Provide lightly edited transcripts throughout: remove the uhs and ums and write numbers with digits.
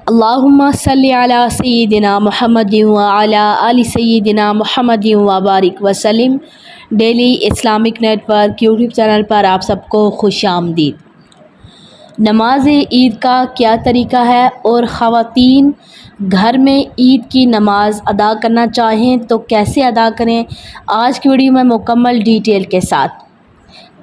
اللہم صلی علی سیدنا محمد وعلی آل سیدنا محمد وبارک وسلم۔ Daily Islamic Network YouTube channel پر آپ سب کو خوش آمدید۔ نماز عید کا کیا طریقہ ہے اور خواتین گھر میں عید کی نماز ادا کرنا چاہیں تو کیسے ادا کریں، آج کی ویڈیو میں مکمل ڈیٹیل کے ساتھ۔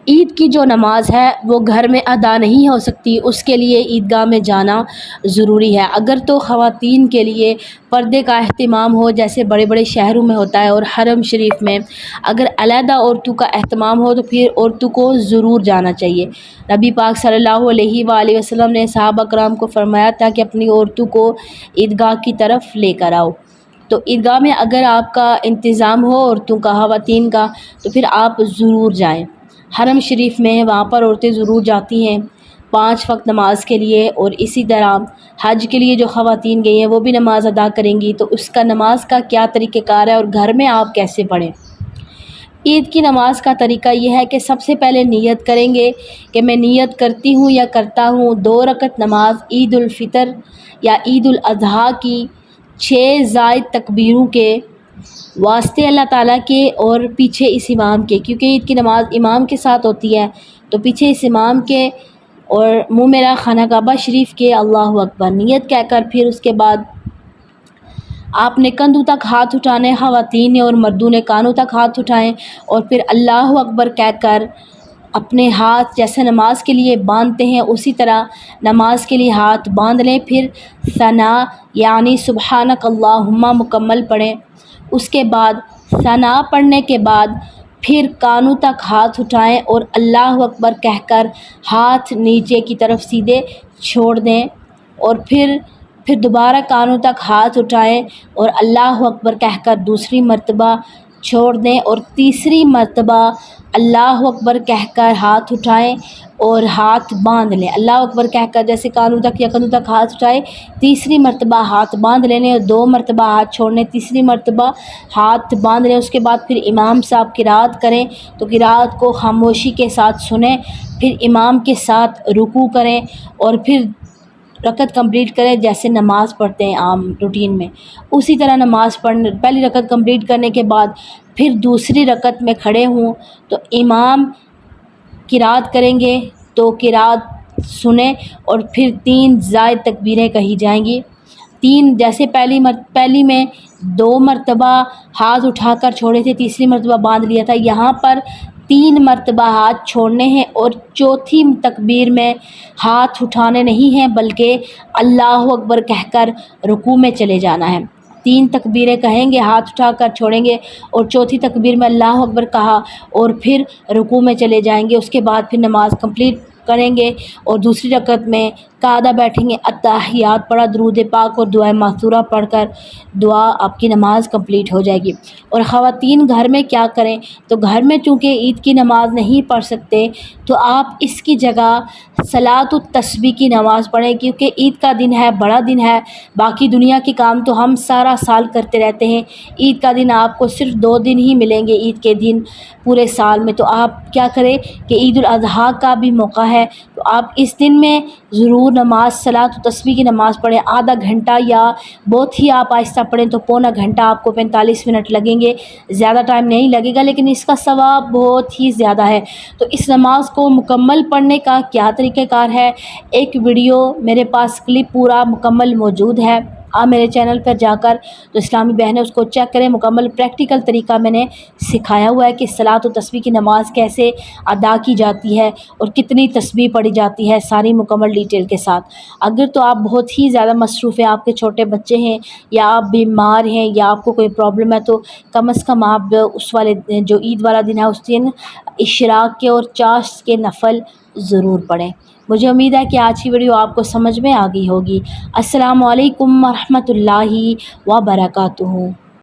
عید کی جو نماز ہے وہ گھر میں ادا نہیں ہو سکتی، اس کے لیے عیدگاہ میں جانا ضروری ہے۔ اگر تو خواتین کے لیے پردے کا اہتمام ہو جیسے بڑے بڑے شہروں میں ہوتا ہے اور حرم شریف میں اگر علیحدہ عورتوں کا اہتمام ہو تو پھر عورتوں کو ضرور جانا چاہیے۔ نبی پاک صلی اللہ علیہ وآلہ وسلم نے صحابہ کرام کو فرمایا تھا کہ اپنی عورتوں کو عیدگاہ کی طرف لے کر آؤ۔ تو عیدگاہ میں اگر آپ کا انتظام ہو عورتوں کا، خواتین کا، تو پھر آپ ضرور جائیں۔ حرم شریف میں وہاں پر عورتیں ضرور جاتی ہیں 5 وقت نماز کے لیے، اور اسی طرح حج کے لیے جو خواتین گئی ہیں وہ بھی نماز ادا کریں گی۔ تو اس کا نماز کا کیا طریقہ کار ہے اور گھر میں آپ کیسے پڑھیں؟ عید کی نماز کا طریقہ یہ ہے کہ سب سے پہلے نیت کریں گے کہ میں نیت کرتی ہوں یا کرتا ہوں 2 رکعت نماز عید الفطر یا عید الاضحیٰ کی 6 زائد تکبیروں کے واسطے اللہ تعالیٰ کے اور پیچھے اس امام کے، کیونکہ عید کی نماز امام کے ساتھ ہوتی ہے تو پیچھے اس امام کے اور منہ میرا خانہ کعبہ شریف کے اللہ اکبر نیت کہہ کر پھر اس کے بعد آپ نے کندھوں تک ہاتھ اٹھانے، خواتین نے اور مردوں نے کانوں تک ہاتھ اٹھائیں، اور پھر اللہ اکبر کہہ کر اپنے ہاتھ جیسے نماز کے لیے باندھتے ہیں اسی طرح نماز کے لیے ہاتھ باندھ لیں۔ پھر ثنا یعنی سبحانک اللہم مکمل پڑھیں۔ اس کے بعد ثنا پڑھنے کے بعد پھر کانوں تک ہاتھ اٹھائیں اور اللہ اکبر کہہ کر ہاتھ نیچے کی طرف سیدھے چھوڑ دیں، اور پھر دوبارہ کانوں تک ہاتھ اٹھائیں اور اللہ اکبر کہہ کر دوسری مرتبہ چھوڑ دیں، اور تیسری مرتبہ اللہ اکبر کہہ کر ہاتھ اٹھائیں اور ہاتھ باندھ لیں۔ اللہ اکبر کہہ کر جیسے کانوں تک یا کندھوں تک ہاتھ اٹھائے، تیسری مرتبہ ہاتھ باندھ لینے اور 2 مرتبہ ہاتھ چھوڑنے، تیسری مرتبہ ہاتھ باندھ لیں۔ اس کے بعد پھر امام صاحب قرات کریں تو قرات کو خاموشی کے ساتھ سنیں، پھر امام کے ساتھ رکوع کریں اور پھر رکعت کمپلیٹ کریں جیسے نماز پڑھتے ہیں عام روٹین میں، اسی طرح نماز پڑھنے پہلی رکعت کمپلیٹ کرنے کے بعد پھر دوسری رکعت میں کھڑے ہوں تو امام قرات کریں گے تو قرات سنیں اور پھر 3 زائد تکبیریں کہی جائیں گی۔ 3 جیسے پہلی میں 2 مرتبہ ہاتھ اٹھا کر چھوڑے تھے، تیسری مرتبہ باندھ لیا تھا، یہاں پر 3 مرتبہ ہاتھ چھوڑنے ہیں اور چوتھی تکبیر میں ہاتھ اٹھانے نہیں ہیں بلکہ اللہ اکبر کہہ کر رکوع میں چلے جانا ہے۔ 3 تکبیریں کہیں گے، ہاتھ اٹھا کر چھوڑیں گے اور چوتھی تکبیر میں اللہ اکبر کہا اور پھر رکوع میں چلے جائیں گے۔ اس کے بعد پھر نماز کمپلیٹ کریں گے اور دوسری رکعت میں قاعدہ بیٹھیں گے، اتحیات پڑھا، درود پاک اور دعائے ماثورہ پڑھ کر دعا آپ کی نماز کمپلیٹ ہو جائے گی۔ اور خواتین گھر میں کیا کریں؟ تو گھر میں چونکہ عید کی نماز نہیں پڑھ سکتے تو آپ اس کی جگہ صلاۃ التسبیح کی نماز پڑھیں، کیونکہ عید کا دن ہے، بڑا دن ہے، باقی دنیا کے کام تو ہم سارا سال کرتے رہتے ہیں، عید کا دن آپ کو صرف 2 دن ہی ملیں گے عید کے دن پورے سال میں۔ تو آپ کیا کریں کہ عید الاضحیٰ کا بھی موقع ہے تو آپ اس دن میں ضرور نماز صلاۃ التسبیح کی نماز پڑھیں، آدھا گھنٹہ یا بہت ہی آپ آہستہ پڑھیں تو پونا گھنٹہ، آپ کو 45 منٹ لگیں گے، زیادہ ٹائم نہیں لگے گا، لیکن اس کا ثواب بہت ہی زیادہ ہے۔ تو اس نماز کو مکمل پڑھنے کا کیا طریقہ کار ہے، ایک ویڈیو میرے پاس کلپ پورا مکمل موجود ہے، آپ میرے چینل پر جا کر تو اسلامی بہنیں اس کو چیک کریں، مکمل پریکٹیکل طریقہ میں نے سکھایا ہوا ہے کہ صلاۃ التسبیح کی نماز کیسے ادا کی جاتی ہے اور کتنی تسبیح پڑھی جاتی ہے، ساری مکمل ڈیٹیل کے ساتھ۔ اگر تو آپ بہت ہی زیادہ مصروف ہیں، آپ کے چھوٹے بچے ہیں یا آپ بیمار ہیں یا آپ کو کوئی پرابلم ہے تو کم از کم آپ اس والے جو عید والا دن ہے اس دن اشراق کے اور چاشت کے نفل ضرور پڑھیں۔ مجھے امید ہے کہ آج کی ویڈیو آپ کو سمجھ میں آ گئی ہوگی۔ السلام علیکم ورحمۃ اللہ وبرکاتہ۔